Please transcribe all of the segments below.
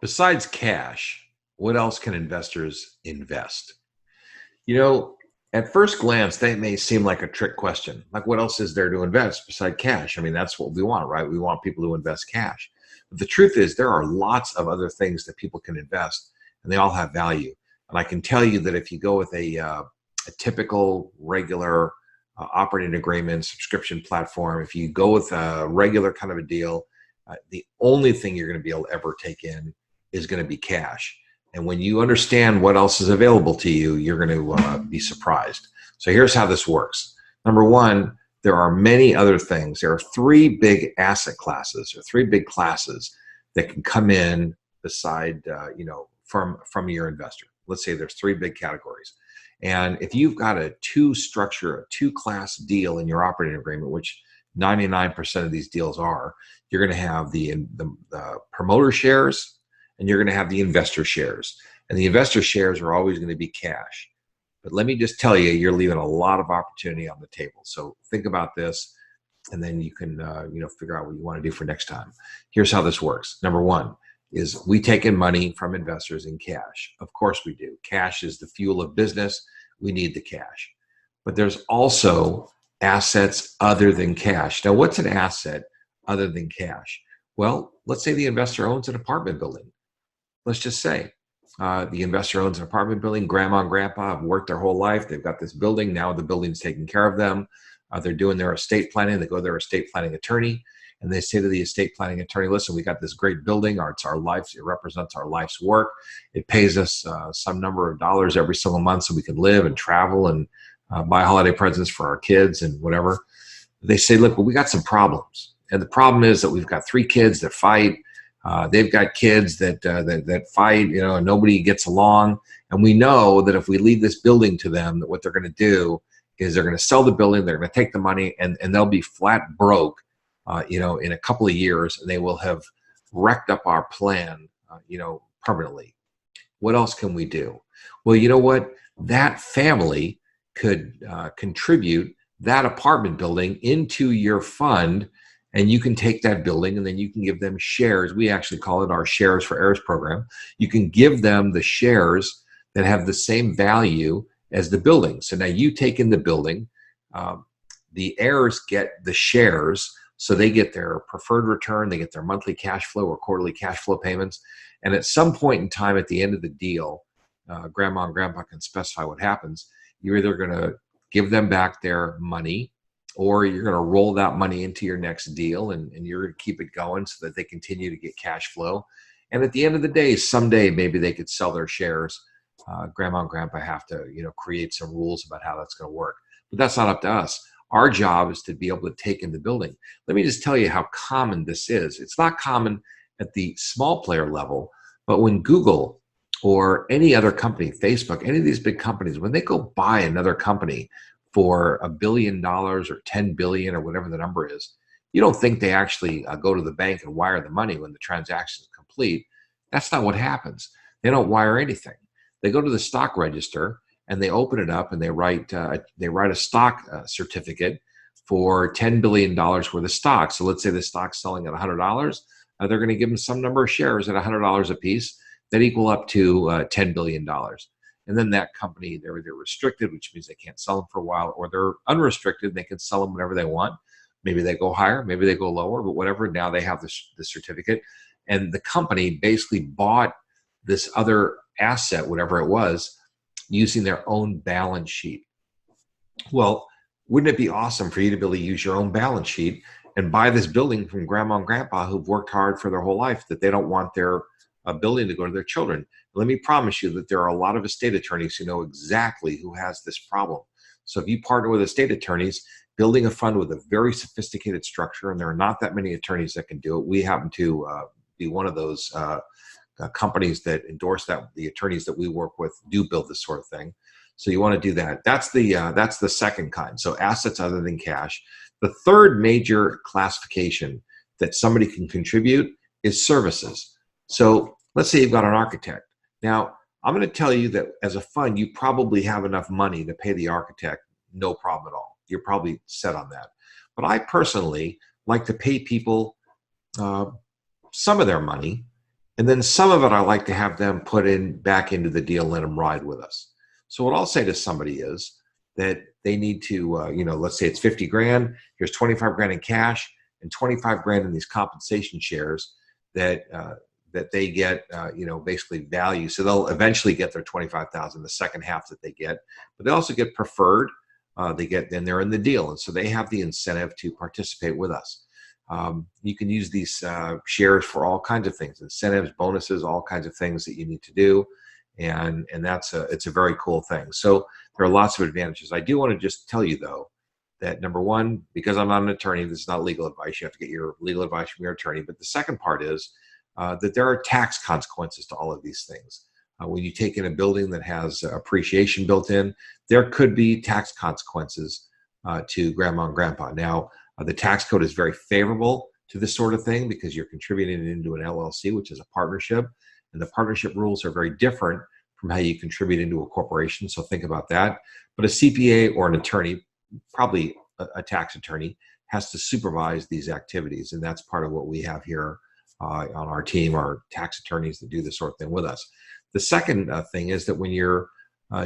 Besides cash, what else can investors invest? You know, at first glance, that may seem like a trick question. Like, what else is there to invest beside cash? I mean, that's what we want, right? We want people to invest cash. But the truth is, there are lots of other things that people can invest, and they all have value. And I can tell you that if you go with a typical, regular operating agreement, subscription platform, if you go with a regular kind of a deal, the only thing you're going to be able to ever take in is going to be cash. And when you understand what else is available to you, you're going to be surprised. So here's how this works. Number one, there are many other things. There are three big asset classes, or three big classes that can come in beside, from your investor. Let's say there's three big categories. And if you've got a two-class deal in your operating agreement, which 99% of these deals are, you're going to have the promoter shares, and you're going to have the investor shares. And the investor shares are always going to be cash. But let me just tell you, you're leaving a lot of opportunity on the table. So think about this, and then you can figure out what you want to do for next time. Here's how this works. Number one is we take in money from investors in cash. Of course we do. Cash is the fuel of business. We need the cash. But there's also assets other than cash. Now, what's an asset other than cash? Well, let's say the investor owns an apartment building. Let's just say the investor owns an apartment building. Grandma and grandpa have worked their whole life. They've got this building. Now the building's taking care of them. They're doing their estate planning. They go to their estate planning attorney, and they say to the estate planning attorney, listen, we got this great building. It's our life. It represents our life's work. It pays us some number of dollars every single month so we can live and travel and buy holiday presents for our kids and whatever. They say, look, well, we got some problems. And the problem is that we've got three kids that fight. They've got kids that fight, and nobody gets along. And we know that if we leave this building to them, that what they're going to do is they're going to sell the building, they're going to take the money, and they'll be flat broke, in a couple of years, and they will have wrecked up our plan, permanently. What else can we do? Well, you know what? That family could contribute that apartment building into your fund, and you can take that building and then you can give them shares. We actually call it our Shares for Heirs program. You can give them the shares that have the same value as the building. So now you take in the building, the heirs get the shares, so they get their preferred return, they get their monthly cash flow or quarterly cash flow payments. And at some point in time at the end of the deal, grandma and grandpa can specify what happens. You're either going to give them back their money, or you're going to roll that money into your next deal, and you're going to keep it going so that they continue to get cash flow. And at the end of the day, someday maybe they could sell their shares. Grandma and grandpa have to, create some rules about how that's going to work. But that's not up to us. Our job is to be able to take in the building. Let me just tell you how common this is. It's not common at the small player level, but when Google or any other company, Facebook, any of these big companies, when they go buy another company for $1 billion or 10 billion or whatever the number is, you don't think they actually go to the bank and wire the money when the transaction is complete. That's not what happens. They don't wire anything. They go to the stock register and they open it up and they write a stock certificate for $10 billion worth of stock. So let's say the stock's selling at $100. They're going to give them some number of shares at $100 a piece that equal up to $10 billion. And then that company, they're either restricted, which means they can't sell them for a while, or they're unrestricted. They can sell them whenever they want. Maybe they go higher, maybe they go lower, but whatever. Now they have the certificate. And the company basically bought this other asset, whatever it was, using their own balance sheet. Well, wouldn't it be awesome for you to be able to use your own balance sheet and buy this building from grandma and grandpa who've worked hard for their whole life, that they don't want their building to go to their children? Let me promise you that there are a lot of estate attorneys who know exactly who has this problem. So if you partner with estate attorneys, building a fund with a very sophisticated structure, and there are not that many attorneys that can do it. We happen to be one of those companies that endorse that. The attorneys that we work with do build this sort of thing. So you want to do that. That's the second kind. So assets other than cash. The third major classification that somebody can contribute is services. So let's say you've got an architect. Now, I'm going to tell you that as a fund, you probably have enough money to pay the architect, no problem at all. You're probably set on that. But I personally like to pay people some of their money And then some of it I like to have them put in back into the deal, let them ride with us. So what I'll say to somebody is that they need to, let's say it's 50 grand, here's 25 grand in cash and 25 grand in these compensation shares that, that they get, basically value. So they'll eventually get their 25,000, the second half that they get, but they also get preferred. Then they're in the deal. And so they have the incentive to participate with us. You can use these shares for all kinds of things, incentives, bonuses, all kinds of things that you need to do. And it's a very cool thing. So there are lots of advantages. I do want to just tell you though, that number one, because I'm not an attorney, this is not legal advice. You have to get your legal advice from your attorney. But the second part is that there are tax consequences to all of these things. When you take in a building that has appreciation built in, there could be tax consequences to grandma and grandpa. Now, the tax code is very favorable to this sort of thing because you're contributing into an LLC, which is a partnership, and the partnership rules are very different from how you contribute into a corporation. So think about that. But a CPA or an attorney, probably a tax attorney, has to supervise these activities, and that's part of what we have here on our team, our tax attorneys that do this sort of thing with us. The second thing is that when you're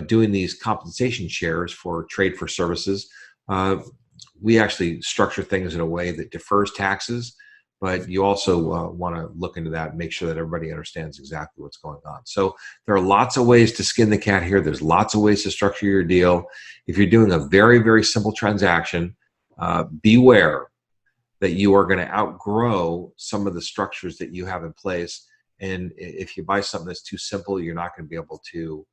doing these compensation shares for trade for services, we actually structure things in a way that defers taxes, but you also want to look into that and make sure that everybody understands exactly what's going on. So there are lots of ways to skin the cat here. There's lots of ways to structure your deal. If you're doing a very, very simple transaction, beware that you are going to outgrow some of the structures that you have in place. And if you buy something that's too simple, you're not going to be able to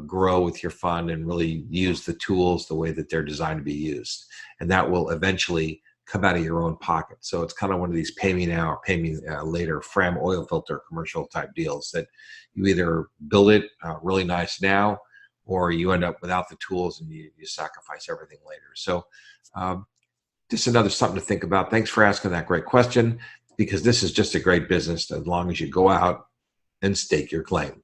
grow with your fund and really use the tools the way that they're designed to be used. And that will eventually come out of your own pocket. So it's kind of one of these pay me now or pay me later Fram oil filter commercial type deals that you either build it really nice now, or you end up without the tools and you sacrifice everything later. So just another something to think about. Thanks for asking that great question, because this is just a great business as long as you go out and stake your claim.